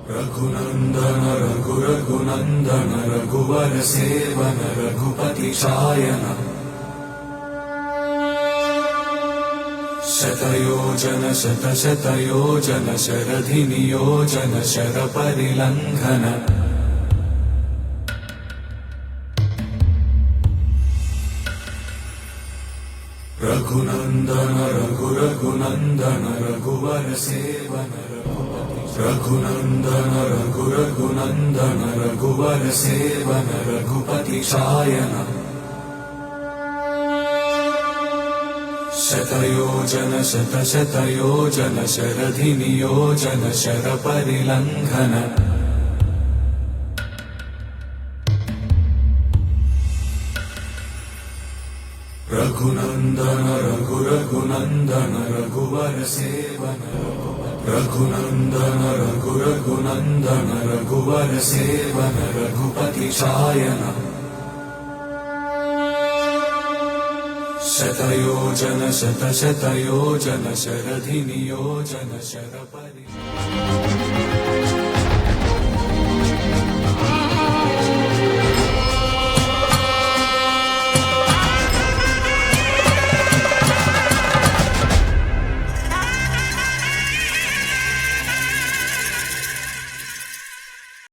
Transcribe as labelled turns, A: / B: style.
A: रघुनन्दन रघुरघुनन्दन रघुवर seven Raghupati Shayan शतयोजन शतशतयोजन शरधि नियोजन शरपरिलङ्घन रघुनन्दन रघुरघुनन्दन रघुवर seven Raghunandan रघुरघुनन्दन रघुवर seven Raghupati Shayan शतयोजन शतशतयोजन शरधि नियोजन शरपरिलङ्घन रघुनन्दन रघुरघुनन्दन रघुवर seven Raghunandan रघुरघुनन्दन रघुवर seven Raghupati Shayan शतयोजन शतशतयोजन शरधि नियोजन शरपरि